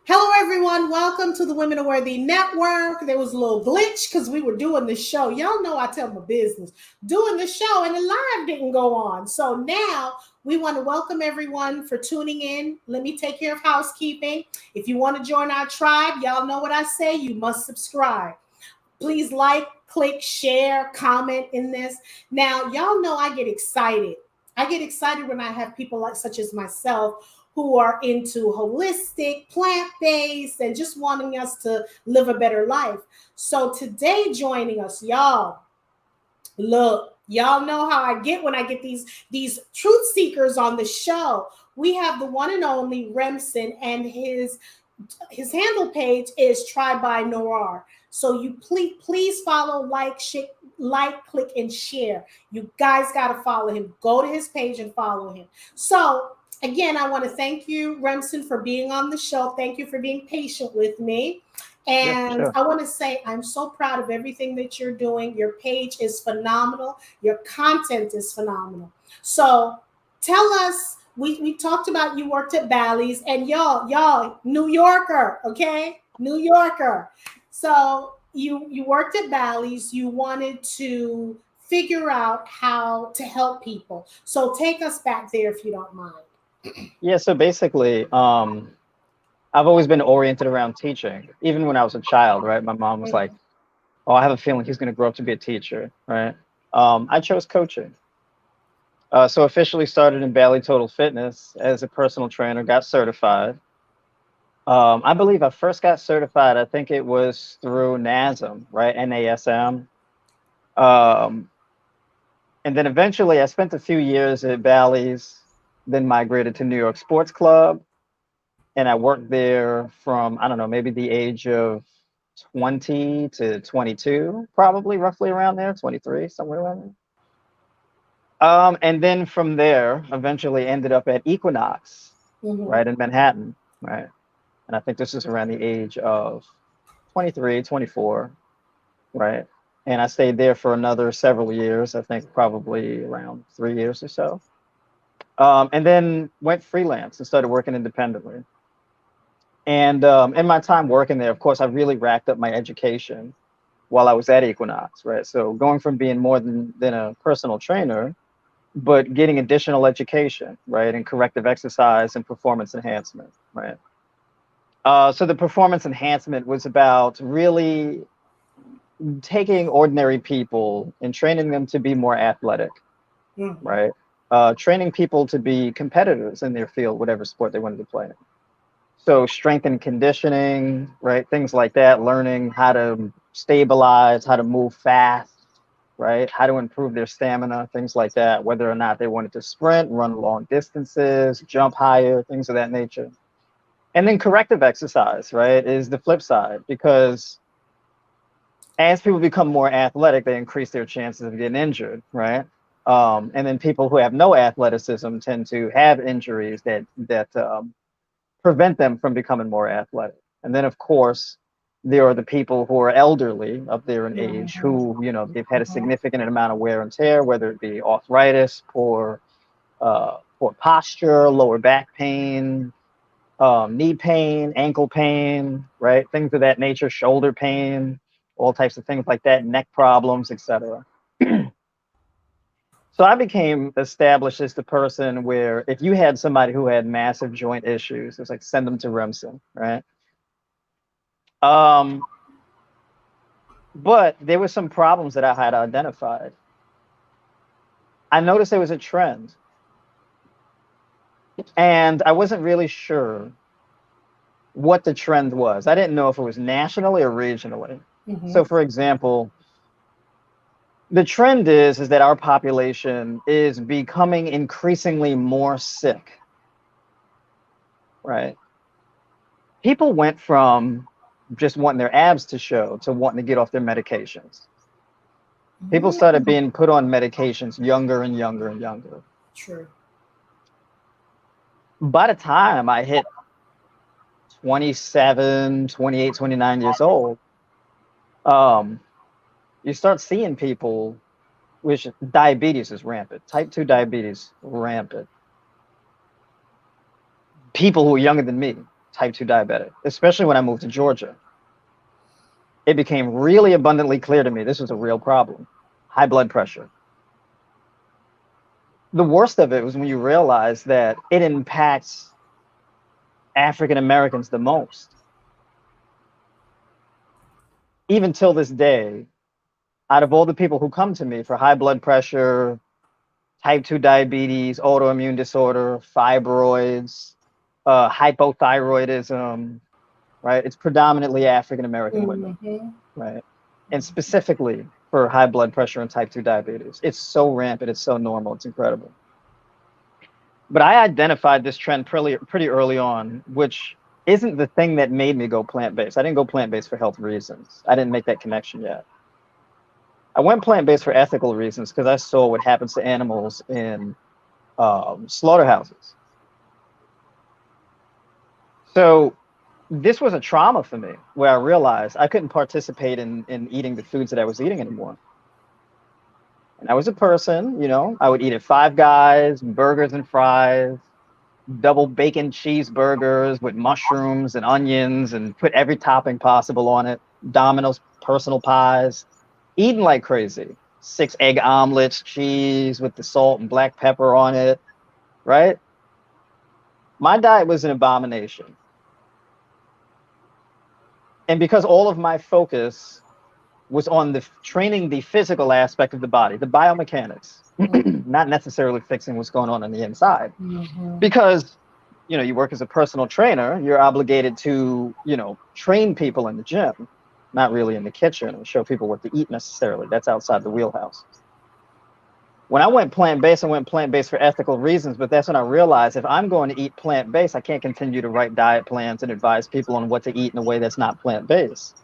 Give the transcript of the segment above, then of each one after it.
Hello, everyone. Welcome to the Women Are Worthy Network. There was a little glitch because we were doing the show. Y'all know I tell my business. Doing the show and the live didn't go on. So now we want to welcome everyone for tuning in. Let me take care of housekeeping. If you want to join our tribe, y'all know what I say. You must subscribe. Please like, click, share, comment in this. Now, y'all know I get excited. I get excited when I have people like such as myself who are into holistic, plant-based, and just wanting us to live a better life. So today joining us, y'all, look, y'all know how I get when I get these truth seekers on the show. We have the one and only Remson, and his handle page is Try by Noire. So you please follow, like, click, and share. You guys got to follow him. Go to his page and follow him. So again, I want to thank you, Remson, for being on the show. Thank you for being patient with me. Yeah, And sure. I want to say I'm so proud of everything that you're doing. Your page is phenomenal. Your content is phenomenal. So tell us, we talked about you worked at Bally's, and y'all, New Yorker, okay? New Yorker. So you worked at Bally's, you wanted to figure out how to help people. So take us back there if you don't mind. Yeah, so basically, I've always been oriented around teaching. Even when I was a child, right? My mom was like, "Oh, I have a feeling he's going to grow up to be a teacher," right? I chose coaching. So officially started in Bally Total Fitness as a personal trainer, got certified. I believe I first got certified, I think it was through NASM, right? NASM. Um, and then eventually I spent a few years at Bally's, then migrated to New York Sports Club, and I worked there from, I don't know, maybe the age of 20 to 22, probably roughly around there, 23, somewhere around there. And then from there, eventually ended up at Equinox, Mhm. right, in Manhattan, right? And I think this is around the age of 23, 24, right? And I stayed there for another several years, I think probably around 3 years or so. And then went freelance and started working independently. And in my time working there, of course, I really racked up my education while I was at Equinox, right? So going from being more than a personal trainer, but getting additional education, right, in corrective exercise and performance enhancement, right? So the performance enhancement was about really taking ordinary people and training them to be more athletic, Mhm. right? Training people to be competitors in their field, whatever sport they wanted to play in. So strength and conditioning, right? Things like that, learning how to stabilize, how to move fast, right? How to improve their stamina, things like that, whether or not they wanted to sprint, run long distances, jump higher, things of that nature. And then corrective exercise, right, is the flip side because as people become more athletic, they increase their chances of getting injured, right? And then people who have no athleticism tend to have injuries that prevent them from becoming more athletic. And then, of course, there are the people who are elderly up there in age Mhm. who, they've had a significant amount of wear and tear, whether it be arthritis, poor posture, lower back pain, knee pain, ankle pain, right? Things of that nature, shoulder pain, all types of things like that, neck problems, etc. So I became established as the person where if you had somebody who had massive joint issues, it's like send them to Remson, right? Um, but there were some problems that I had identified. I noticed there was a trend, and I wasn't really sure what the trend was. I didn't know if it was nationally or regionally. So, Mhm. for example, the trend is that our population is becoming increasingly more sick, right? People went from just wanting their abs to show to wanting to get off their medications. People started Mhm. being put on medications younger and younger and younger. True. By the time I hit 27, 28, 29 years old, um, you start seeing people which diabetes is rampant, type 2 diabetes rampant. People who are younger than me, type 2 diabetic, especially when I moved to Georgia. It became really abundantly clear to me this was a real problem. High blood pressure. The worst of it was when you realize that it impacts African Americans the most. Even till this day, out of all the people who come to me for high blood pressure, type 2 diabetes, autoimmune disorder, fibroids, hypothyroidism, right? It's predominantly African American women, right? And specifically for high blood pressure and type 2 diabetes. It's so rampant, it's so normal, it's incredible. But I identified this trend pretty early on, which isn't the thing that made me go plant-based. I didn't go plant-based for health reasons. I didn't make that connection yet. I went plant-based for ethical reasons because I saw what happens to animals in slaughterhouses. So this was a trauma for me, where I realized I couldn't participate in eating the foods that I was eating anymore. And I was a person, you know, I would eat at Five Guys, burgers and fries, double bacon cheeseburgers with mushrooms and onions, and put every topping possible on it. Domino's personal pies, eating like crazy. 6 egg omelets, cheese with the salt and black pepper on it, right? My diet was an abomination. And because all of my focus was on the training the physical aspect of the body, the biomechanics, not necessarily fixing what's going on the inside. Because, you know, you work as a personal trainer, you're obligated to, you know, train people in the gym, not really in the kitchen and show people what to eat necessarily. That's outside the wheelhouse. When I went plant-based, I went plant-based for ethical reasons, but that's when I realized if I'm going to eat plant-based, I can't continue to write diet plans and advise people on what to eat in a way that's not plant-based.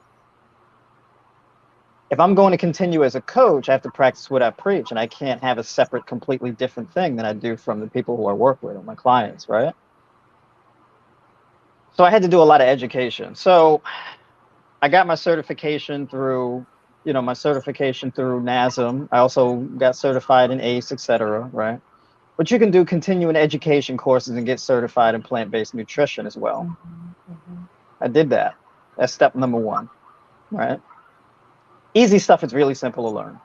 If I'm going to continue as a coach, I have to practice what I preach, and I can't have a separate, completely different thing than I do from the people who I work with, or my clients, right? So I had to do a lot of education. So I got my certification through, you know, my certification through NASM. I also got certified in ACE, etc., right? But you can do continuing education courses and get certified in plant-based nutrition as well. I did that. That's step number 1, right? Easy stuff is really simple to learn,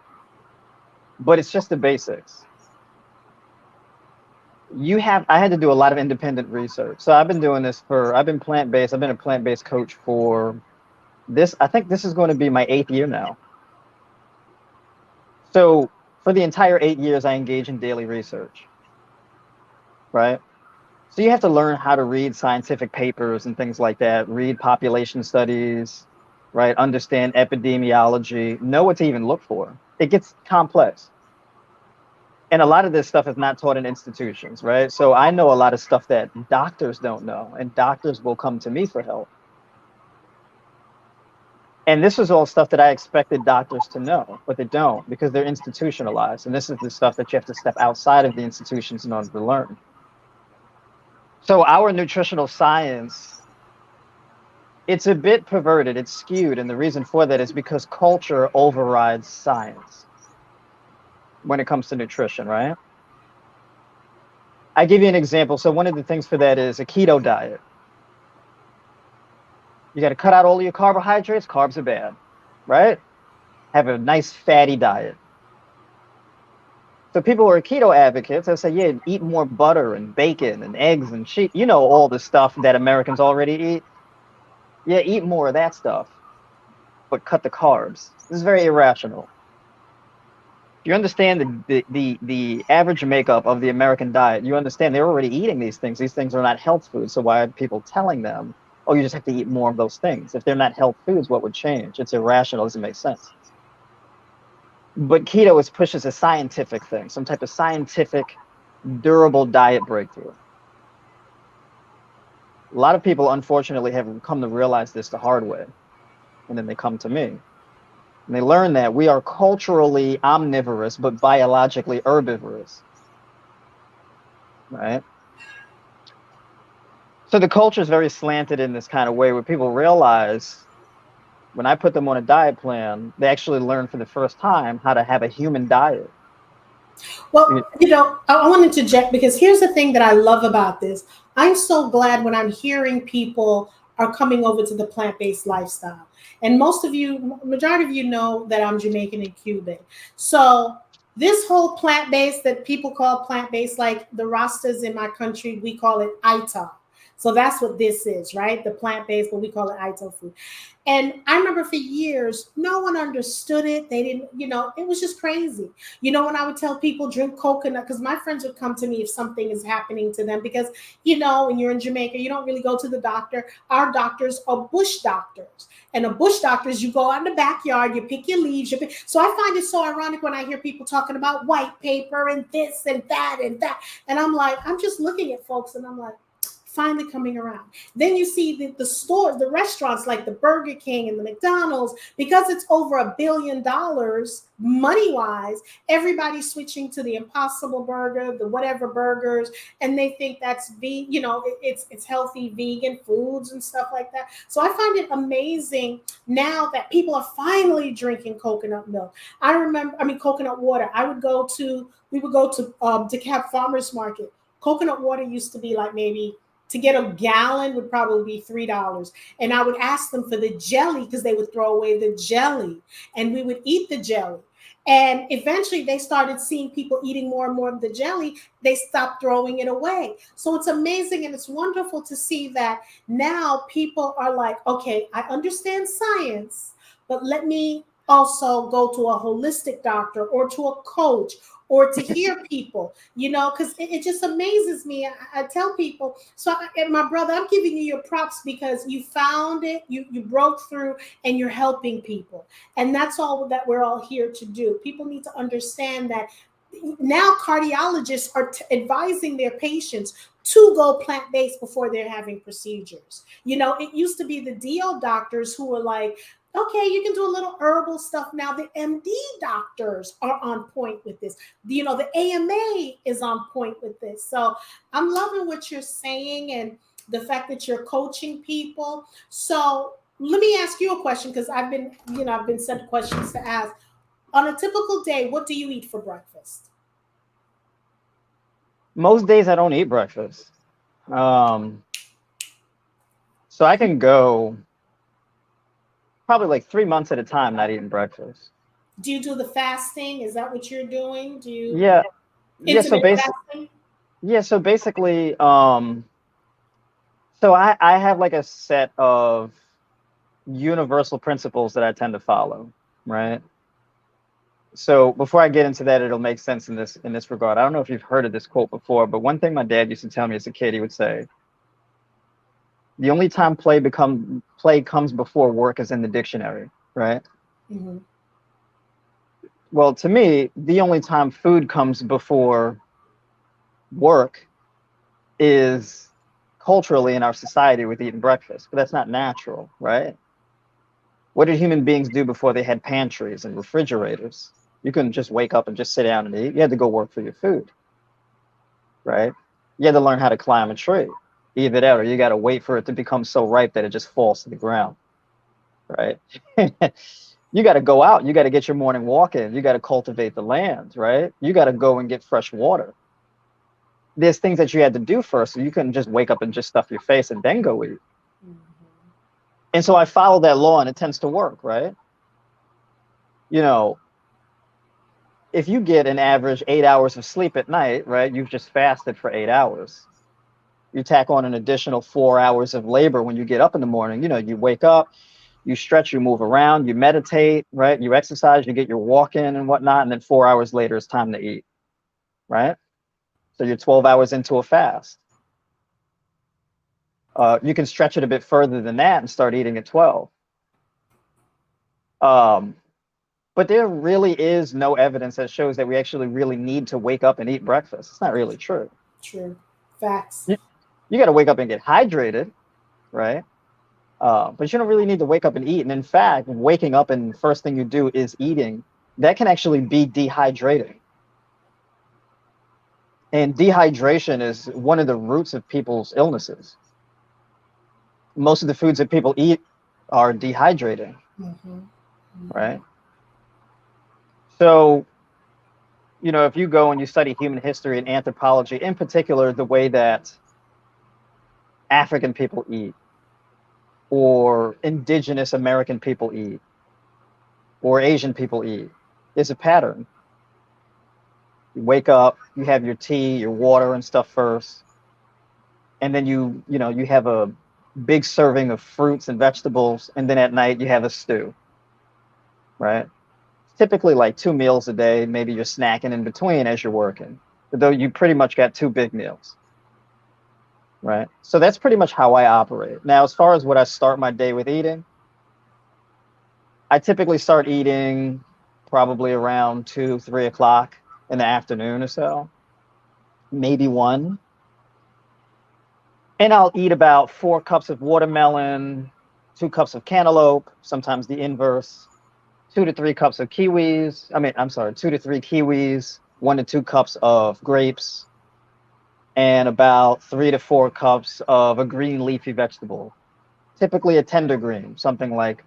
but it's just the basics. I had to do a lot of independent research. So I've been doing this I've been plant-based. I've been a plant-based coach for I think this is going to be my 8th year now. So for the entire 8 years, I engage in daily research, right? So you have to learn how to read scientific papers and things like that, read population studies, right? Understand epidemiology, know what to even look for. It gets complex. And a lot of this stuff is not taught in institutions, right? So I know a lot of stuff that doctors don't know, and doctors will come to me for help. And this is all stuff that I expected doctors to know, but they don't because they're institutionalized. And this is the stuff that you have to step outside of the institutions in order to learn. So our nutritional science, it's a bit perverted, it's skewed. And the reason for that is because culture overrides science when it comes to nutrition, right? I give you an example. So one of the things for that is a keto diet. You got to cut out all of your carbohydrates. Carbs are bad, right? Have a nice fatty diet. So people who are keto advocates, they'll say, yeah, eat more butter and bacon and eggs and cheese. You know, all the stuff that Americans already eat. Yeah, eat more of that stuff, but cut the carbs. This is very irrational. You understand the average makeup of the American diet. You understand they're already eating these things. These things are not health foods. So why are people telling them, oh, you just have to eat more of those things? If they're not health foods, what would change? It's irrational. It doesn't make sense. But keto pushes a scientific thing, some type of scientific, durable diet breakthrough. A lot of people, unfortunately, have come to realize this the hard way. And then they come to me. And they learn that we are culturally omnivorous, but biologically herbivorous. Right? So the culture is very slanted in this kind of way where people realize when I put them on a diet plan, they actually learn for the first time how to have a human diet. Well, I want to interject because here's the thing that I love about this. I'm so glad when I'm hearing people are coming over to the plant-based lifestyle. And most of you, majority of you know that I'm Jamaican and Cuban. So this whole plant-based that people call plant-based, like the Rastas in my country, we call it Aita. So that's what this is, right? The plant-based, but we call it Aito food. And I remember for years, no one understood it. They didn't, it was just crazy. When I would tell people drink coconut, because my friends would come to me if something is happening to them, because, when you're in Jamaica, you don't really go to the doctor. Our doctors are bush doctors. And a bush doctor is you go out in the backyard, you pick your leaves. So I find it so ironic when I hear people talking about white paper and this and that and that. And I'm like, I'm just looking at folks and I'm like, finally coming around. Then you see the stores, the restaurants like the Burger King and the McDonald's, because it's over $1 billion money wise, everybody's switching to the Impossible Burger, the whatever burgers, and they think that's it's healthy vegan foods and stuff like that. So I find it amazing now that people are finally drinking coconut milk. Coconut water. We would go to DeKalb Farmers Market. Coconut water used to be like maybe to get a gallon would probably be $3. And I would ask them for the jelly because they would throw away the jelly and we would eat the jelly. And eventually they started seeing people eating more and more of the jelly. They stopped throwing it away. So it's amazing and it's wonderful to see that now people are like, okay, I understand science, but let me also go to a holistic doctor or to a coach or to hear people, because it just amazes me. I tell people, and my brother, I'm giving you your props because you found it, you broke through, and you're helping people. And that's all that we're all here to do. People need to understand that now cardiologists are advising their patients to go plant-based before they're having procedures. It used to be the DO doctors who were like, okay, you can do a little herbal stuff now. The MD doctors are on point with this. The AMA is on point with this. So I'm loving what you're saying and the fact that you're coaching people. So let me ask you a question because I've been sent questions to ask. On a typical day, what do you eat for breakfast? Most days I don't eat breakfast. So I can go probably like 3 months at a time not eating breakfast. Do you do the fasting? Is that what you're doing? Do you yeah fasting? so basically so I have like a set of universal principles that I tend to follow, right? So before I get into that, it'll make sense in this regard. I don't know if you've heard of this quote before, but one thing my dad used to tell me as a kid, he would say, the only time play comes before work is in the dictionary, right? Mm-hmm. Well, to me, the only time food comes before work is culturally in our society with eating breakfast, but that's not natural, right? What did human beings do before they had pantries and refrigerators? You couldn't just wake up and just sit down and eat. You had to go work for your food, right? You had to learn how to climb a tree. Either that or you got to wait for it to become so ripe that it just falls to the ground, right? You got to go out. You got to get your morning walk in. You got to cultivate the land, right? You got to go and get fresh water. There's things that you had to do first, so you couldn't just wake up and just stuff your face and then go eat. Mm-hmm. And so I follow that law, and it tends to work, right? If you get an average 8 hours of sleep at night, right, you've just fasted for 8 hours. You tack on an additional 4 hours of labor when you get up in the morning. You wake up, you stretch, you move around, you meditate, right? You exercise, you get your walk in and whatnot, and then 4 hours later, it's time to eat, right? So you're 12 hours into a fast. You can stretch it a bit further than that and start eating at 12. But there really is no evidence that shows that we actually really need to wake up and eat breakfast. It's not really true. True. Facts. You got to wake up and get hydrated, right? But you don't really need to wake up and eat. And in fact, waking up and first thing you do is eating, that can actually be dehydrating. And dehydration is one of the roots of people's illnesses. Most of the foods that people eat are dehydrating, mm-hmm. Mm-hmm. Right? So you know, if you go and you study human history and anthropology, in particular, the way that African people eat, or indigenous American people eat, or Asian people eat, is a pattern. You wake up, you have your tea, your water and stuff first, and then you know, you have a big serving of fruits and vegetables, and then at night you have a stew, right? Typically like 2 meals a day. Maybe you're snacking in between as you're working, but though you pretty much got two big meals, right? So that's pretty much how I operate. Now, as far as what I start my day with eating, I typically start eating probably around 2, 3 o'clock in the afternoon or so, maybe one. And I'll eat about 4 cups of watermelon, 2 cups of cantaloupe, sometimes the inverse, 2 to 3 cups of kiwis. I mean, I'm sorry, 2 to 3 kiwis, 1 to 2 cups of grapes, and about 3 to 4 cups of a green leafy vegetable, typically a tender green, something like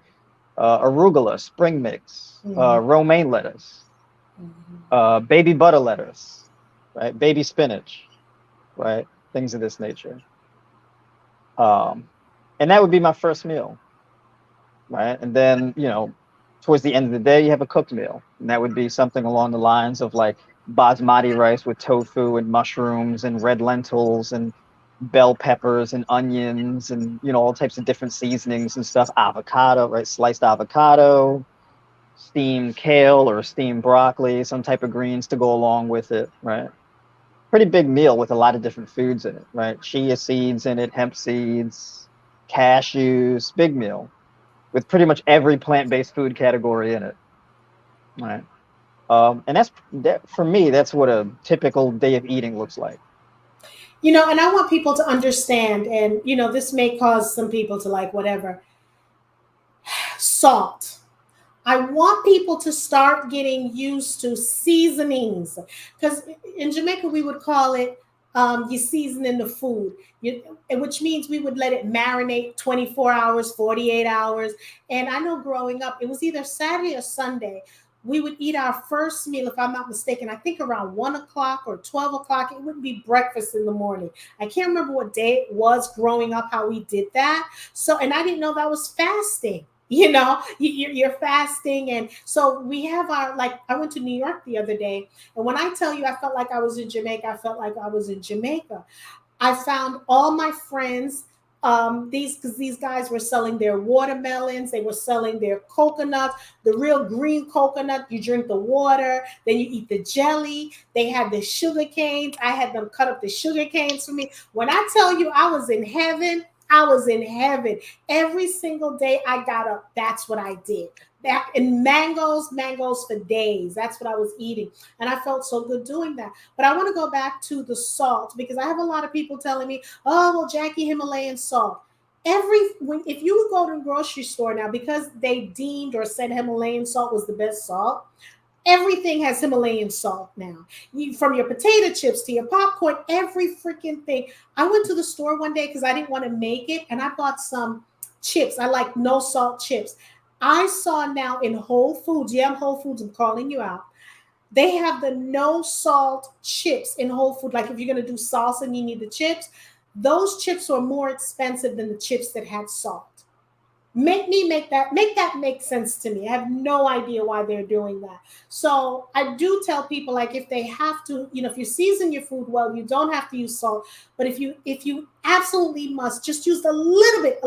arugula, spring mix, Mhm. romaine lettuce, Mhm. baby butter lettuce, right? Baby spinach, right? Things of this nature. Um, and that would be my first meal, right? And then, you know, towards the end of the day, you have a cooked meal. And that would be something along the lines of like basmati rice with tofu and mushrooms and red lentils and bell peppers and onions and, you know, all types of different seasonings and stuff. Avocado, right? Sliced avocado, steamed kale or steamed broccoli, some type of greens to go along with it, right? Pretty big meal with a lot of different foods in it, right? Chia seeds in it, hemp seeds, cashews, big meal with pretty much every plant-based food category in it, right? And that for me, that's what a typical day of eating looks like. You know, and I want people to understand, and you know, this may cause some people to like whatever. Salt. I want people to start getting used to seasonings, because in Jamaica we would call it you seasoning the food, which means we would let it marinate 24 hours, 48 hours. And I know growing up, it was either Saturday or Sunday. We would eat our first meal, if I'm not mistaken, I think around 1 o'clock or 12 o'clock. It would be breakfast in the morning. I can't remember what day it was growing up, how we did that. So, and I didn't know that was fasting. You know, you're fasting. And so we have our, like, I went to New York the other day, and when I tell you I felt like I was in Jamaica, I felt like I was in Jamaica. I found all my friends, these, because these guys were selling their watermelons, they were selling their coconuts, the real green coconut. You drink the water, then you eat the jelly. They had the sugar canes. I had them cut up the sugar canes for me. When I tell you I was in heaven, I was in heaven. Every single day I got up, that's what I did. Back in mangoes for days. That's what I was eating. And I felt so good doing that. But I want to go back to the salt, because I have a lot of people telling me, oh, well, Jackie, Himalayan salt. If you would go to the grocery store now, because they deemed or said Himalayan salt was the best salt, everything has Himalayan salt now. From your potato chips to your popcorn, every freaking thing. I went to the store one day because I didn't want to make it, and I bought some chips. I like no salt chips. I saw now in Whole Foods, yeah, I'm Whole Foods, I'm calling you out. They have the no salt chips in Whole Food. Like if you're gonna do salsa and you need the chips, those chips are more expensive than the chips that had salt. Make that make sense to me. I have no idea why they're doing that. So I do tell people, like, if they have to, you know, if you season your food well, you don't have to use salt. But if you absolutely must, just use a little bit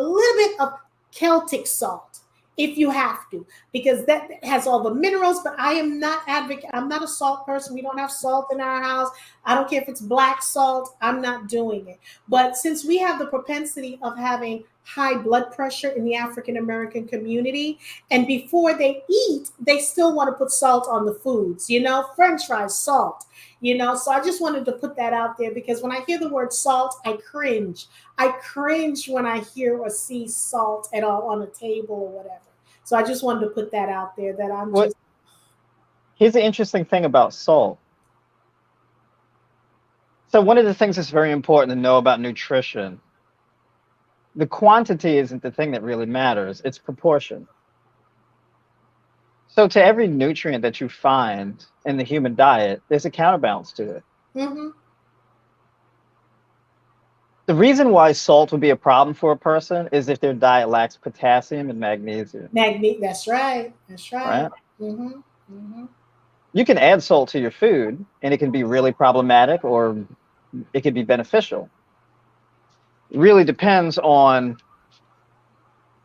of Celtic salt if you have to, because that has all the minerals. But I am not advocate. I'm not a salt person. We don't have salt in our house. I don't care if it's black salt. I'm not doing it. But since we have the propensity of having high blood pressure in the African American community, and before they eat, they still want to put salt on the foods, you know, French fries, salt, you know. So I just wanted to put that out there, because when I hear the word salt, I cringe. I cringe when I hear or see salt at all on a table or whatever. So I just wanted to put that out there, that I'm What just. Here's the interesting thing about salt. So one of the things that's very important to know about nutrition, the quantity isn't the thing that really matters, it's proportion. So to every nutrient that you find in the human diet, there's a counterbalance to it. Mm-hmm. The reason why salt would be a problem for a person is if their diet lacks potassium and magnesium, That's right. That's right. right? Mm-hmm. Mm-hmm. You can add salt to your food and it can be really problematic or it can be beneficial. It really depends on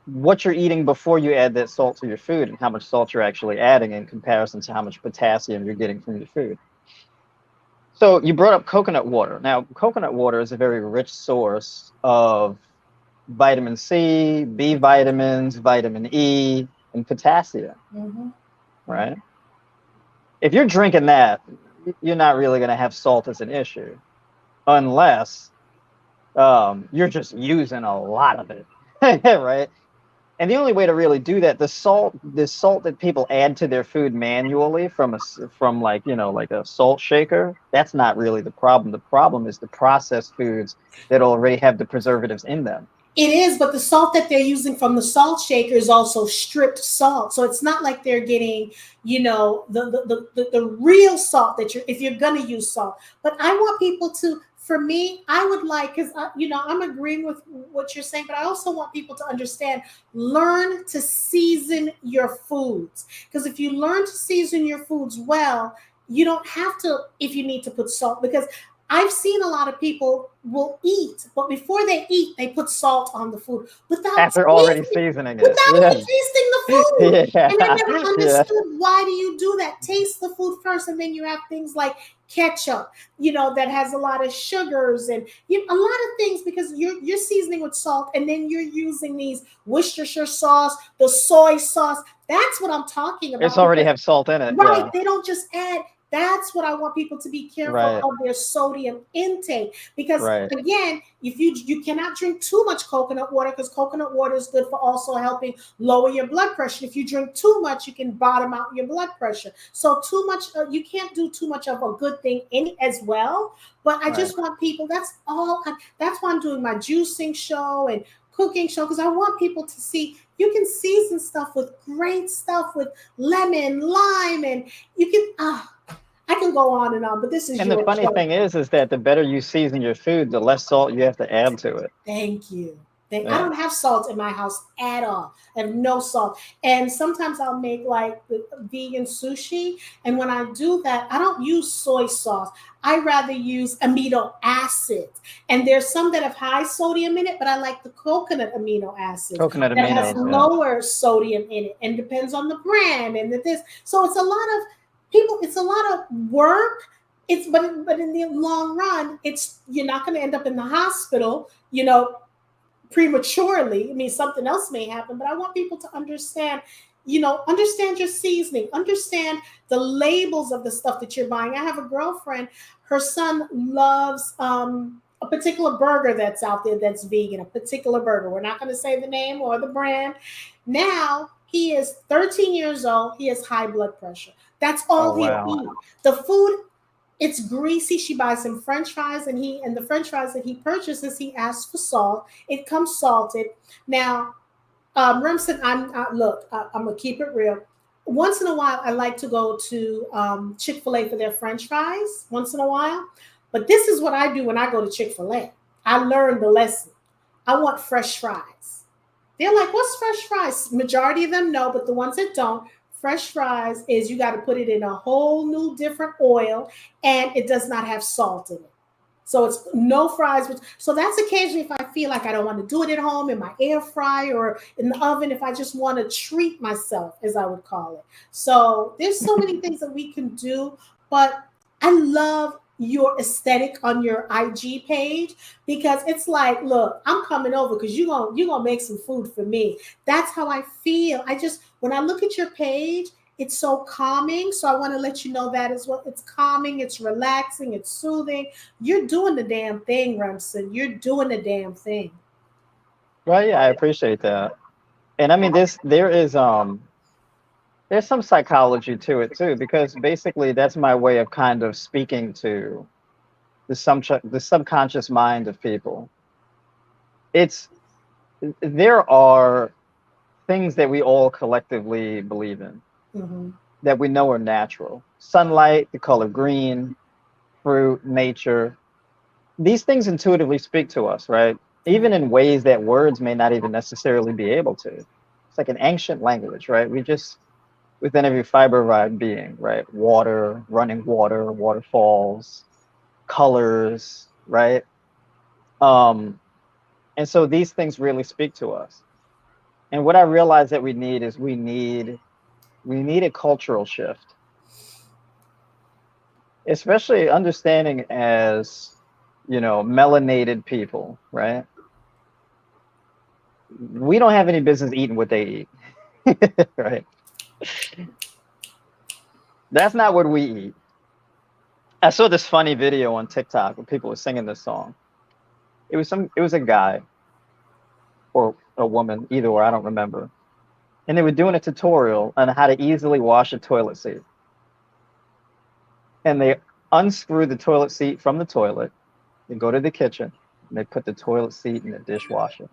what you're eating before you add that salt to your food and how much salt you're actually adding in comparison to how much potassium you're getting from your food. So you brought up coconut water. Now, coconut water is a very rich source of vitamin C, B vitamins, vitamin E, and potassium, Mm-hmm. right? If you're drinking that, you're not really going to have salt as an issue unless you're just using a lot of it, right? And the only way to really do that, the salt that people add to their food manually from like, like a salt shaker, that's not really the problem. The problem is the processed foods that already have the preservatives in them. It is, but the salt that they're using from the salt shaker is also stripped salt. So it's not like they're getting, the real salt that if you're gonna use salt. But I want people to, for me, I would like, because I'm agreeing with what you're saying, but I also want people to understand, learn to season your foods. Because if you learn to season your foods well, you don't have to, if you need to put salt, because I've seen a lot of people will eat, but before they eat, they put salt on the food After already seasoning it. without Yeah. even tasting the food. Yeah. And I never Yeah. understood, why do you do that? Taste the food first, and then you have things like ketchup, that has a lot of sugars and a lot of things, because you're seasoning with salt, and then you're using these Worcestershire sauce, the soy sauce. That's what I'm talking It's about. already Because, have salt in it. right, Yeah. they don't just add. That's what I want people to be careful Right. of, their sodium intake, because Right. again, if you cannot drink too much coconut water, because coconut water is good for also helping lower your blood pressure. If you drink too much, you can bottom out your blood pressure. So too much, you can't do too much of a good thing in as well. But I Right. just want people. That's why I'm doing my juicing show and cooking show, because I want people to see you can season stuff with great stuff, with lemon, lime, and you can. I can go on and on, but this is And the your funny show. thing is that the better you season your food, the less salt you have to add to it. Thank you. I Yeah. don't have salt in my house at all. I have no salt. And sometimes I'll make like the vegan sushi. And when I do that, I don't use soy sauce. I rather use amino acids. And there's some that have high sodium in it, but I like the coconut amino acids Coconut that has aminos. Yeah. lower sodium in it, and depends on the brand and this. So it's a lot of people, it's a lot of work. But in the long run, you're not going to end up in the hospital, prematurely. I mean, something else may happen, but I want people to understand, understand your seasoning, understand the labels of the stuff that you're buying. I have a girlfriend, her son loves a particular burger that's out there that's vegan, a particular burger. We're not going to say the name or the brand. Now, he is 13 years old. He has high blood pressure. That's Oh all he'll wow. eat. The food, it's greasy. She buys him French fries, and the French fries that he purchases, he asks for salt. It comes salted. Now, Remson, I'm gonna keep it real. Once in a while, I like to go to Chick-fil-A for their French fries. Once in a while, but this is what I do when I go to Chick-fil-A. I learned the lesson. I want fresh fries. They're like, "What's fresh fries?" Majority of them know, but the ones that don't, fresh fries is you got to put it in a whole new different oil, and it does not have salt in it. So it's no fries. So that's occasionally if I feel like I don't want to do it at home in my air fryer or in the oven, if I just want to treat myself, as I would call it. So there's so many things that we can do, but I love your aesthetic on your IG page, because it's like, look, I'm coming over because you're gonna make some food for me. That's how I feel. When I look at your page, it's so calming. So I want to let you know that as well. It's calming, it's relaxing, it's soothing. You're doing the damn thing, Remson. You're doing the damn thing. Well, yeah, I appreciate that. And I mean, there's some psychology to it too, because basically that's my way of kind of speaking to the subconscious mind of people. It's There are things that we all collectively believe in. that we know are natural. Sunlight, the color green, fruit, nature. These things intuitively speak to us, right? Even in ways that words may not even necessarily be able to. It's like an ancient language, right? We just, within every fiber of our being, right? Water, running water, waterfalls, colors, right? Um, and so these things really speak to us. And what I realize that we need is we need a cultural shift, especially understanding as, melanated people, right? We don't have any business eating what they eat, right? That's not what we eat. I saw this funny video on TikTok where people were singing this song. It was a guy or a woman, either or, I don't remember. And they were doing a tutorial on how to easily wash a toilet seat. And they unscrew the toilet seat from the toilet, they go to the kitchen, and they put the toilet seat in the dishwasher.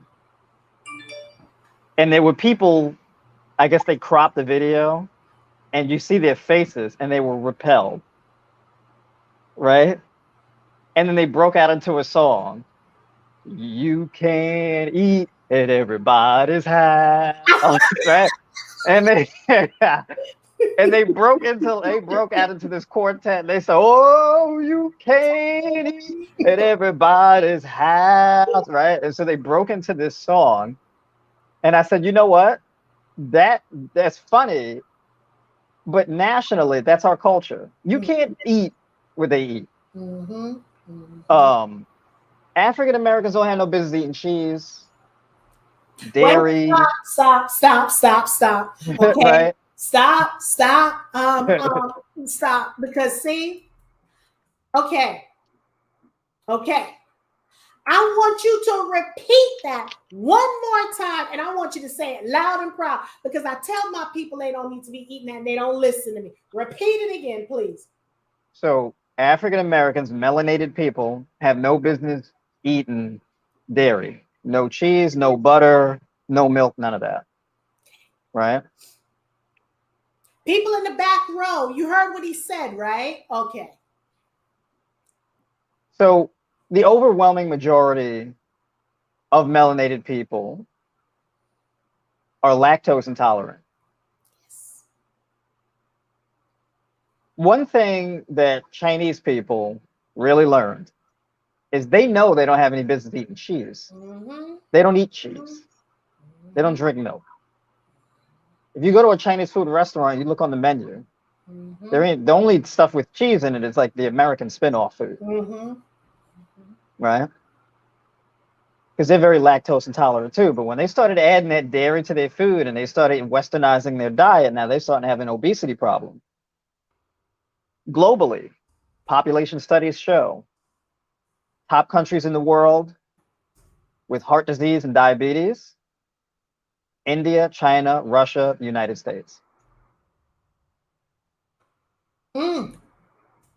And there were people, I guess they cropped the video, and you see their faces, and they were repelled, right? And then they broke out into a song. You can't eat at everybody's house, right? And they and they broke out into this quartet. They said, "Oh, you can't eat at everybody's house," right? And so they broke into this song, and I said, "You know what? That's funny, but nationally, that's our culture. You can't eat what they eat." Um, African Americans don't have no business eating cheese, Wait, dairy, stop. Okay, right? stop. Stop. Because see, okay. I want you to repeat that one more time, and I want you to say it loud and proud because I tell my people they don't need to be eating that and they don't listen to me. Repeat it again, please. So African Americans, melanated people, have no business eating dairy. No cheese, no butter, no milk, none of that. Right? People in the back row, you heard what he said, right? Okay. So the overwhelming majority of melanated people are lactose intolerant. Yes. One thing that Chinese people really learned is they know they don't have any business eating cheese. They don't eat cheese. They don't drink milk. If you go to a Chinese food restaurant, you look on the menu. There ain't the only stuff with cheese in it is like the American spin-off food, right? Because they're very lactose intolerant too. But when they started adding that dairy to their food and they started westernizing their diet, now they're starting to have an obesity problem. Globally, population studies show top countries in the world with heart disease and diabetes: India, China, Russia, the United States.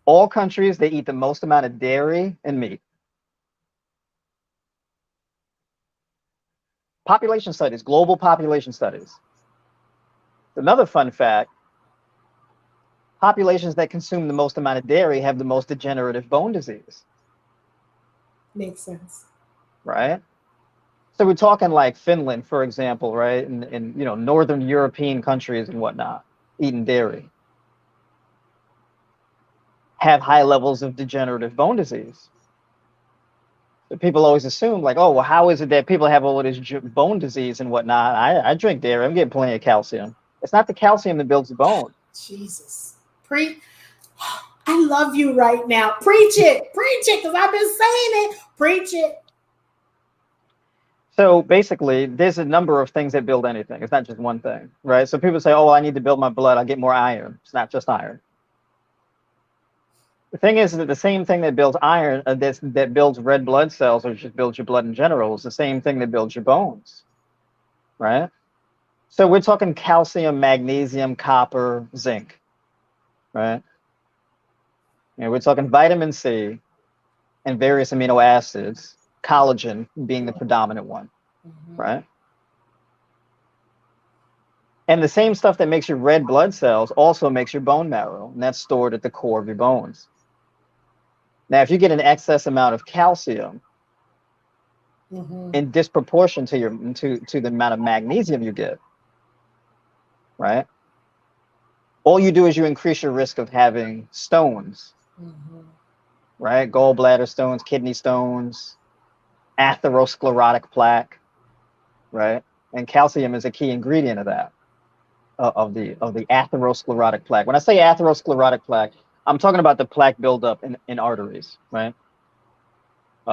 All countries, they eat the most amount of dairy and meat. Population studies, global population studies. Another fun fact, populations that consume the most amount of dairy have the most degenerative bone disease. Makes sense. Right? So we're talking like Finland, for example, right? In Northern European countries and whatnot, eating dairy, have high levels of degenerative bone disease. So people always assume like, oh, well, how is it that people have all of this bone disease and whatnot? I drink dairy. I'm getting plenty of calcium. It's not the calcium that builds the bone. Jesus. I love you right now. Preach it, because I've been saying it. Preach it. So basically, there's a number of things that build anything. It's not just one thing, right? So people say, oh, well, I need to build my blood. I'll get more iron. It's not just iron. The thing is that the same thing that builds iron, that builds red blood cells, or just builds your blood in general, is the same thing that builds your bones, right? So we're talking calcium, magnesium, copper, zinc, right? And we're talking vitamin C and various amino acids, collagen being the predominant one, right? And the same stuff that makes your red blood cells also makes your bone marrow, and that's stored at the core of your bones. Now, if you get an excess amount of calcium in disproportion to your to the amount of magnesium you get, right? All you do is you increase your risk of having stones, right? Gallbladder stones, kidney stones, atherosclerotic plaque, right? And calcium is a key ingredient of that, of the atherosclerotic plaque. When I say atherosclerotic plaque, I'm talking about the plaque buildup in arteries, right?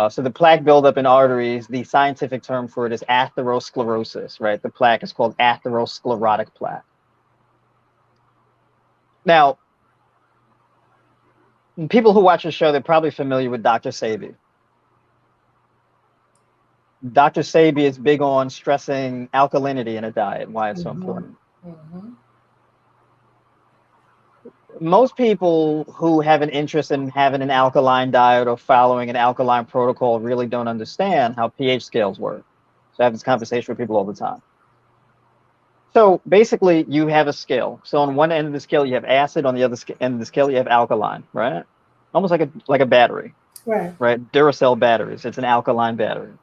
So the plaque buildup in arteries, the scientific term for it is atherosclerosis, right? The plaque is called atherosclerotic plaque. Now, people who watch the show, they're probably familiar with Dr. Sebi. Dr. Sebi is big on stressing alkalinity in a diet and why it's so important. Most people who have an interest in having an alkaline diet or following an alkaline protocol really don't understand how pH scales work. So I have this conversation with people all the time. So basically, you have a scale. So on one end of the scale, you have acid. On the other end of the scale, you have alkaline, right? Almost like a battery, right? Duracell batteries. It's an alkaline battery.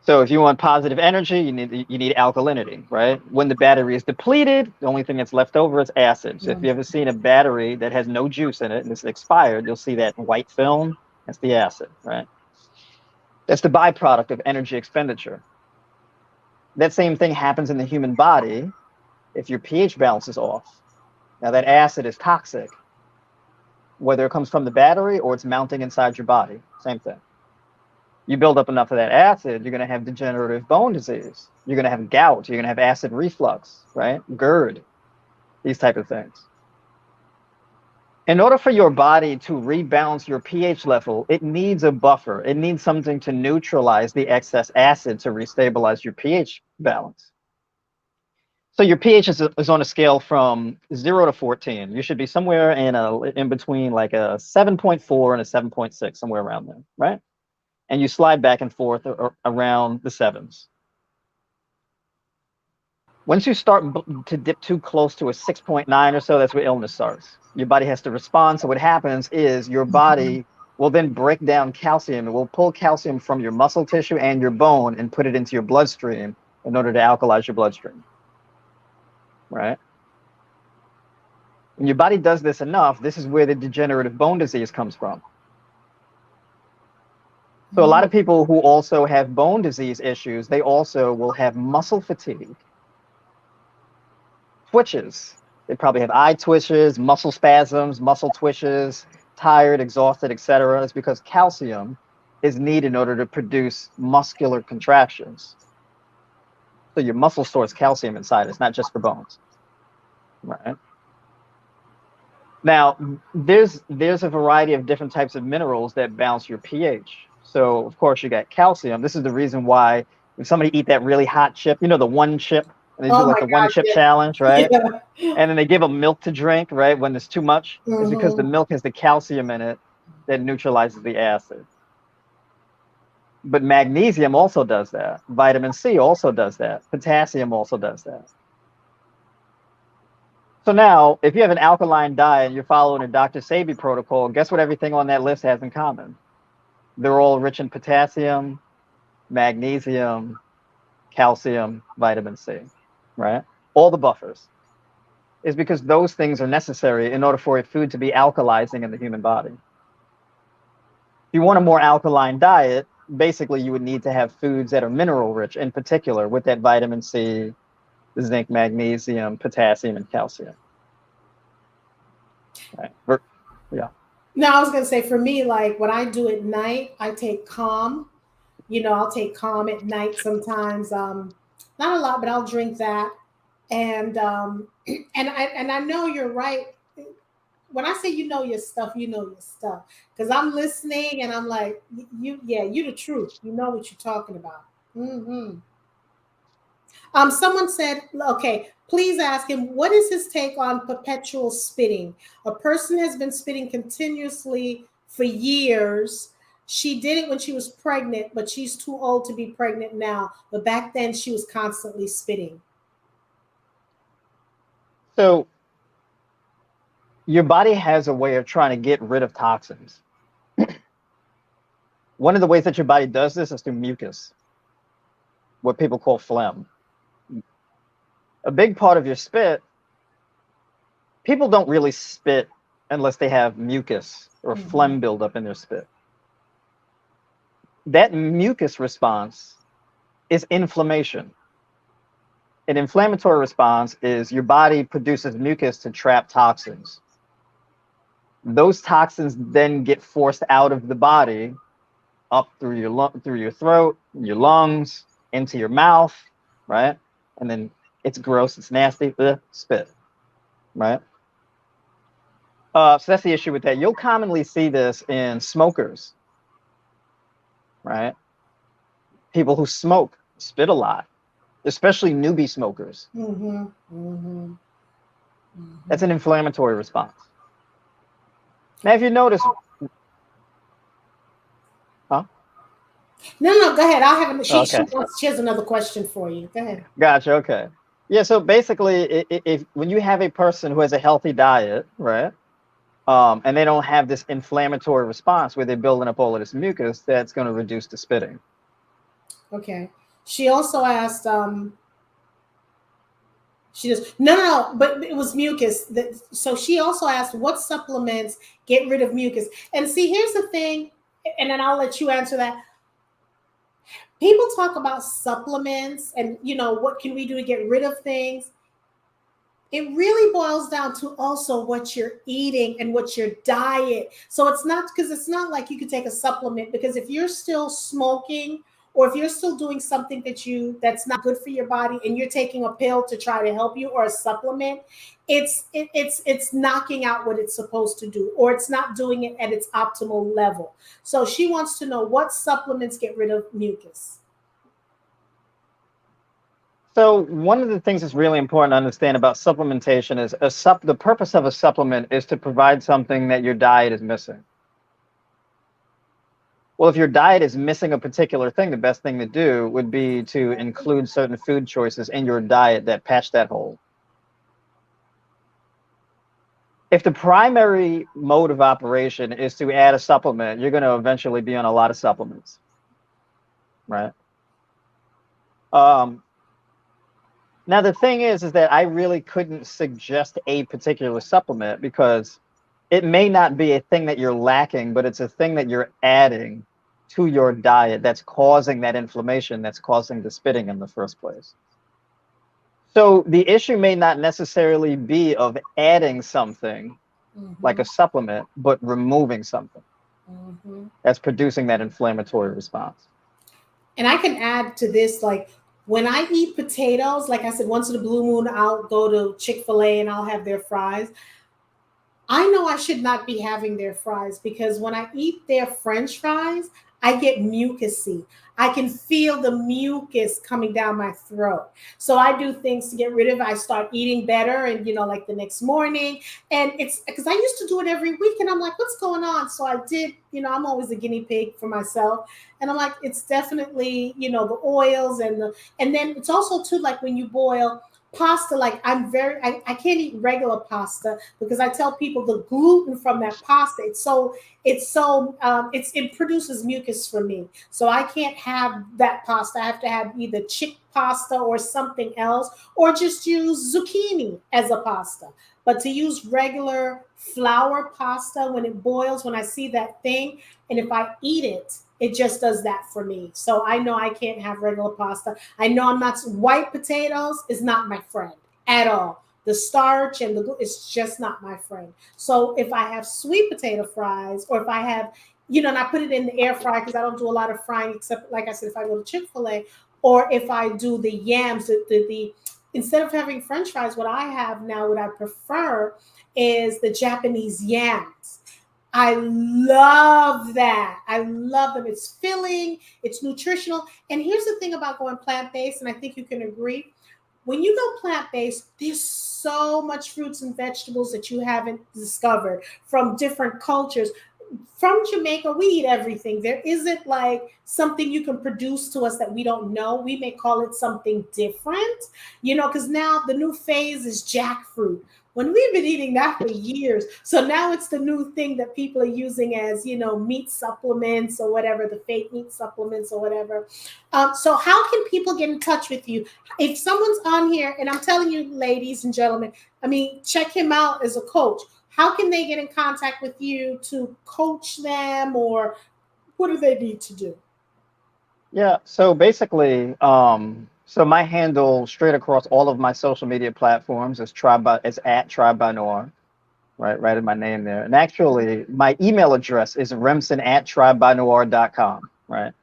So if you want positive energy, you need alkalinity, right? When the battery is depleted, the only thing that's left over is acid. So if you ever seen a battery that has no juice in it and it's expired, you'll see that white film. That's the acid, right? That's the byproduct of energy expenditure. That same thing happens in the human body if your pH balance is off. Now that acid is toxic, whether it comes from the battery or it's mounting inside your body, same thing. You build up enough of that acid, you're going to have degenerative bone disease. You're going to have gout. You're going to have acid reflux, right? GERD, these type of things. In order for your body to rebalance your pH level, it needs a buffer. It needs something to neutralize the excess acid to restabilize your pH balance. So your pH is on a scale from 0 to 14. You should be somewhere in between like a 7.4 and a 7.6, somewhere around there, right? And you slide back and forth around the sevens. Once you start to dip too close to a 6.9 or so, that's where illness starts. Your body has to respond. So what happens is your body will then break down calcium. It will pull calcium from your muscle tissue and your bone and put it into your bloodstream in order to alkalize your bloodstream, right? When your body does this enough, this is where the degenerative bone disease comes from. So a lot of people who also have bone disease issues, they also will have muscle fatigue, twitches. They probably have eye twitches, muscle spasms, muscle twitches, tired, exhausted, etc. It's because calcium is needed in order to produce muscular contractions. So your muscle stores calcium inside. It's not just for bones, right? Now, there's a variety of different types of minerals that balance your pH. So, of course, you got calcium. This is the reason why if somebody eat that really hot chip, you know, the one chip, and they do like the one chip challenge, right? Yeah. And then they give them milk to drink, right? When there's too much, it's because the milk has the calcium in it that neutralizes the acid. But magnesium also does that. Vitamin C also does that. Potassium also does that. So now, if you have an alkaline diet and you're following a Dr. Sebi protocol, guess what everything on that list has in common? They're all rich in potassium, magnesium, calcium, vitamin C, right? All the buffers. Is because those things are necessary in order for a food to be alkalizing in the human body. If you want a more alkaline diet, basically you would need to have foods that are mineral rich, in particular with that vitamin C, zinc, magnesium, potassium, and calcium. Right. Yeah. No, I was gonna say for me, like what I do at night, I take calm. You know, I'll take calm at night sometimes. Not a lot, but I'll drink that. And I know you're right. When I say you know your stuff, you know your stuff. Because I'm listening and I'm like, you the truth. You know what you're talking about. Someone said, okay, please ask him, what is his take on perpetual spitting? A person has been spitting continuously for years. She did it when she was pregnant, but she's too old to be pregnant now. But back then she was constantly spitting. So your body has a way of trying to get rid of toxins. One of the ways that your body does this is through mucus, what people call phlegm. A big part of your spit, people don't really spit unless they have mucus or phlegm buildup in their spit. That mucus response is inflammation. An inflammatory response is your body produces mucus to trap toxins. Those toxins then get forced out of the body, up through your throat, your lungs, into your mouth, right? And then it's gross, it's nasty, spit, right? So that's the issue with that. You'll commonly see this in smokers, right? People who smoke spit a lot, especially newbie smokers. That's an inflammatory response. Now, if you notice, No, go ahead. I'll have a, okay. she has another question for you. Go ahead. Gotcha. Okay. Yeah. So basically, if when you have a person who has a healthy diet, right, and they don't have this inflammatory response where they're building up all of this mucus, that's going to reduce the spitting. Okay. She also asked, she just no, but it was mucus. So she also asked, what supplements get rid of mucus? And see, here's the thing, and then I'll let you answer that. People talk about supplements and, what can we do to get rid of things? It really boils down to also what you're eating and what's your diet. So it's not like you could take a supplement, because if you're still smoking or if you're still doing something that's not good for your body and you're taking a pill to try to help you, or a supplement, it's knocking out what it's supposed to do, or it's not doing it at its optimal level. So she wants to know what supplements get rid of mucus. So one of the things that's really important to understand about supplementation is the purpose of a supplement is to provide something that your diet is missing. Well, if your diet is missing a particular thing, the best thing to do would be to include certain food choices in your diet that patch that hole. If the primary mode of operation is to add a supplement, you're going to eventually be on a lot of supplements, right? Now, the thing is that I really couldn't suggest a particular supplement, because it may not be a thing that you're lacking, but it's a thing that you're adding to your diet that's causing that inflammation, that's causing the spitting in the first place. So the issue may not necessarily be of adding something like a supplement, but removing something that's producing that inflammatory response. And I can add to this, like, when I eat potatoes, like I said, once in a blue moon, I'll go to Chick-fil-A and I'll have their fries. I know I should not be having their fries, because when I eat their French fries, I get mucusy. I can feel the mucus coming down my throat. So I do things to get rid of it. I start eating better, and, like the next morning. And it's because I used to do it every week, and I'm like, what's going on? So I did, I'm always a guinea pig for myself. And I'm like, it's definitely, the oils and then it's also too, like when you boil pasta, like I can't eat regular pasta, because I tell people the gluten from that pasta, it produces mucus for me. So I can't have that pasta. I have to have either chick pasta or something else, or just use zucchini as a pasta. But to use regular flour pasta, when it boils, when I see that thing, and if I eat it, it just does that for me. So I know I can't have regular pasta. I know white potatoes is not my friend at all. The starch and it's just not my friend. So if I have sweet potato fries, or if I have, and I put it in the air fryer, because I don't do a lot of frying, except, like I said, if I go to Chick-fil-A, or if I do the yams, instead of having French fries, what I have now, what I prefer is the Japanese yams. I love that. I love them. It's filling, it's nutritional. And here's the thing about going plant-based, and I think you can agree. When you go plant-based, there's so much fruits and vegetables that you haven't discovered from different cultures. from Jamaica, we eat everything. There isn't like something you can produce to us that we don't know. We may call it something different, because now the new phase is jackfruit. When we've been eating that for years. So now it's the new thing that people are using as, meat supplements or whatever, the fake meat supplements or whatever. So how can people get in touch with you? If someone's on here, and I'm telling you, ladies and gentlemen, I mean, check him out as a coach. How can they get in contact with you to coach them, or what do they need to do? Yeah, so basically, so my handle straight across all of my social media platforms is at Tribe by Noir, right in my name there. And actually, my email address is remson@tribebynoir.com, right?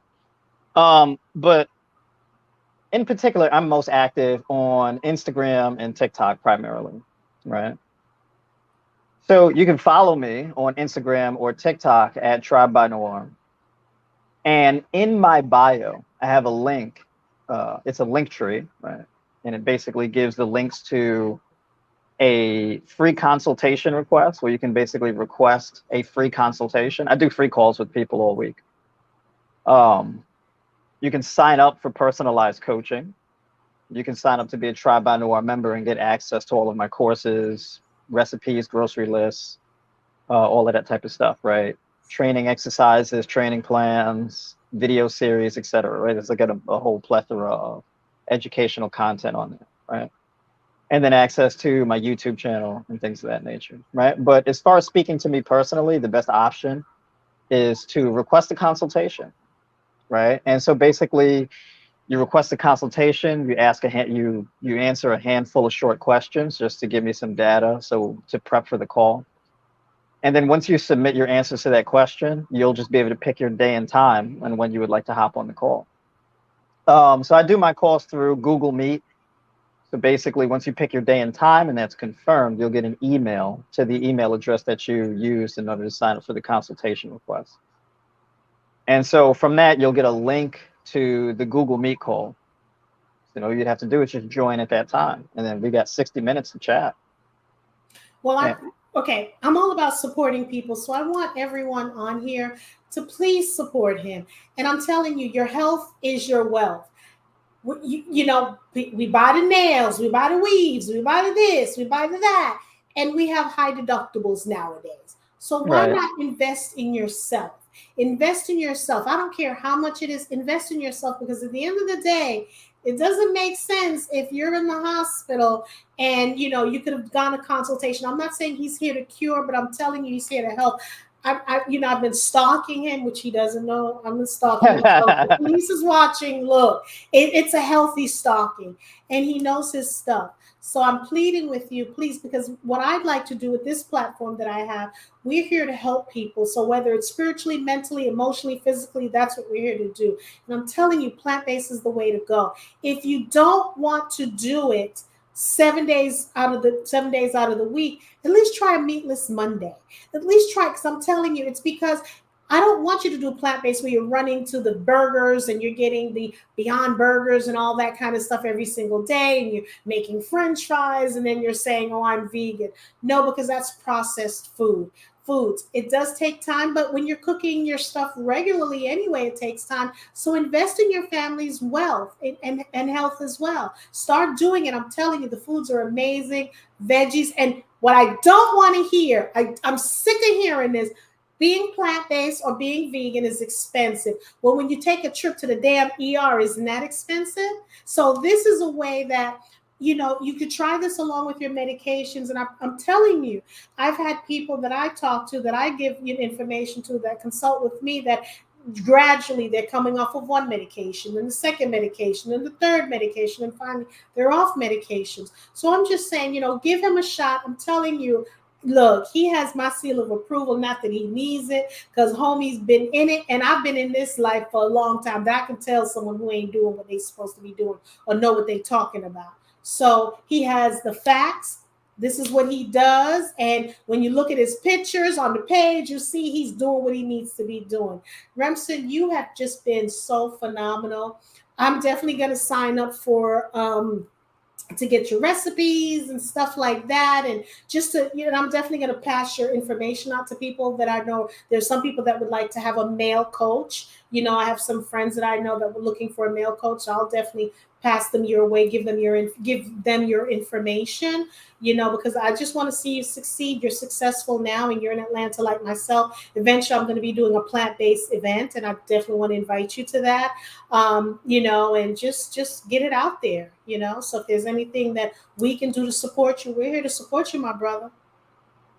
But in particular, I'm most active on Instagram and TikTok primarily, right? So you can follow me on Instagram or TikTok at Tribe by Noir. And in my bio, I have a link. It's a link tree, right? And it basically gives the links to a free consultation request where you can basically request a free consultation. I do free calls with people all week. Um, you can sign up for personalized coaching. You can sign up to be a Tribe by Noir member and get access to all of my courses, recipes, grocery lists, all of that type of stuff, right? Training exercises, training plans, video series, etc. Right? There's like a whole plethora of educational content on there, right? And then access to my YouTube channel and things of that nature, right? But as far as speaking to me personally, the best option is to request a consultation, right? And so basically, you request a consultation. You ask you answer a handful of short questions just to give me some data, so to prep for the call. And then once you submit your answers to that question, you'll just be able to pick your day and time and when you would like to hop on the call. So I do my calls through Google Meet. So basically, once you pick your day and time and that's confirmed, you'll get an email to the email address that you used in order to sign up for the consultation request. And so from that, you'll get a link to the Google Meet call. So all you'd have to do is just join at that time. And then we got 60 minutes to chat. Well, okay, I'm all about supporting people. So I want everyone on here to please support him. And I'm telling you, your health is your wealth. We buy the nails, we buy the weaves, we buy the this, we buy the that, and we have high deductibles nowadays. So why Right. not invest in yourself? Invest in yourself. I don't care how much it is, invest in yourself, because at the end of the day, it doesn't make sense if you're in the hospital and you could have gone a consultation. I'm not saying he's here to cure, but I'm telling you he's here to help. I've been stalking him, which he doesn't know. I'm been stalking him. So if the police is watching. Look, it's a healthy stalking, and he knows his stuff. So I'm pleading with you, please, because what I'd like to do with this platform that I have, we're here to help people. So whether it's spiritually, mentally, emotionally, physically, that's what we're here to do. And I'm telling you, plant-based is the way to go. If you don't want to do it 7 days out of the week, at least try a meatless Monday. At least try, because I'm telling you, it's because I don't want you to do plant-based where you're running to the burgers and you're getting the Beyond Burgers and all that kind of stuff every single day, and you're making French fries and then you're saying, oh, I'm vegan. No, because that's processed foods. It does take time, but when you're cooking your stuff regularly anyway, it takes time. So invest in your family's wealth and health as well. Start doing it. I'm telling you, the foods are amazing. Veggies. And what I don't want to hear, I'm sick of hearing this. Being plant-based or being vegan is expensive. Well, when you take a trip to the damn ER, isn't that expensive? So this is a way that you could try this along with your medications. And I'm telling you, I've had people that I talk to, that I give information to, that consult with me, that gradually they're coming off of one medication, and the second medication, and the third medication, and finally they're off medications. So I'm just saying, give him a shot. I'm telling you, look, he has my seal of approval. Not that he needs it, because homie's been in it, and I've been in this life for a long time, that I can tell someone who ain't doing what they're supposed to be doing or know what they're talking about. So he has the facts. This is what he does. And when you look at his pictures on the page, you see he's doing what he needs to be doing. Remson, you have just been so phenomenal. I'm definitely going to sign up for to get your recipes and stuff like that, and just to, you know, I'm definitely going to pass your information out to people that I know. There's some people that would like to have a male coach. You know, I have some friends that I know that were looking for a male coach, so I'll definitely pass them your way, give them your information, you know, because I just want to see you succeed. You're successful now and you're in Atlanta like myself. Eventually I'm going to be doing a plant-based event, and I definitely want to invite you to that. You know, and just get it out there, you know. So if there's anything that we can do to support you, we're here to support you, my brother.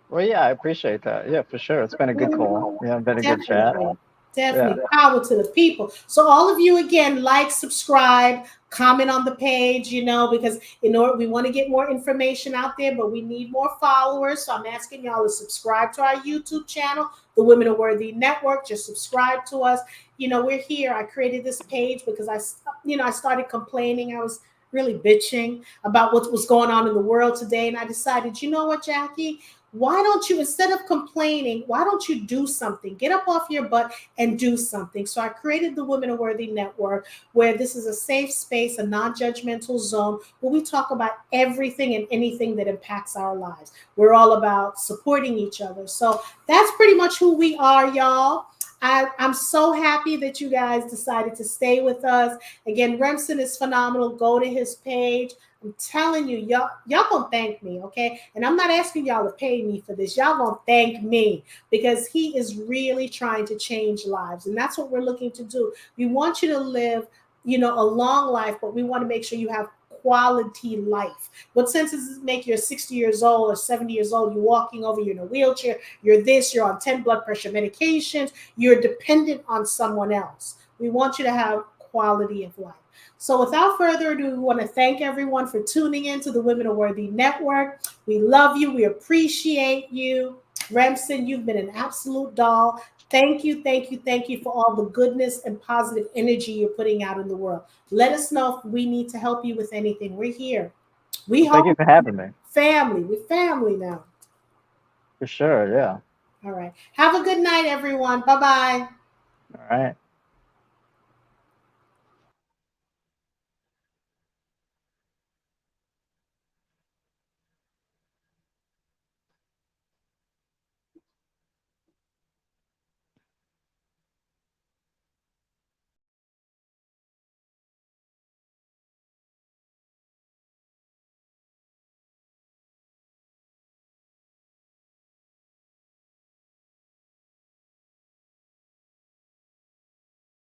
Well, yeah, I appreciate that. Yeah, for sure. It's been a good call. Mhm. Yeah, been a good chat. Definitely. Yeah. Definitely. Power to the people. So all of you again, like, subscribe, comment on the page, you know, because in order we want to get more information out there, but we need more followers. So I'm asking y'all to subscribe to our YouTube channel, the Women Are Worthy Network. Just subscribe to us. You know, we're here. I created this page because I started complaining. I was really bitching about what was going on in the world today. And I decided, you know what, Jackie? Why don't you, instead of complaining, why don't you do something? Get up off your butt and do something. So I created the Women Are Worthy Network, where this is a safe space, a non-judgmental zone where we talk about everything and anything that impacts our lives. We're all about supporting each other. So that's pretty much who we are, y'all. I'm so happy that you guys decided to stay with us. Again, Remson is phenomenal. Go to his page. I'm telling you, y'all gonna thank me, okay? And I'm not asking y'all to pay me for this. Y'all gonna thank me, because he is really trying to change lives, and that's what we're looking to do. We want you to live, you know, a long life, but we want to make sure you have quality life. What sense does it make? You're 60 years old or 70 years old, you're walking over, you're in a wheelchair, you're this, you're on 10 blood pressure medications, you're dependent on someone else. We want you to have quality of life. So without further ado, we want to thank everyone for tuning in to the Women Are Worthy Network. We love you. We appreciate you. Remson, you've been an absolute doll. Thank you, thank you, thank you for all the goodness and positive energy you're putting out in the world. Let us know if we need to help you with anything. We're here. We Well, thank you hope for having me. family. We're family now. For sure. Yeah. All right. Have a good night, everyone. Bye-bye. All right.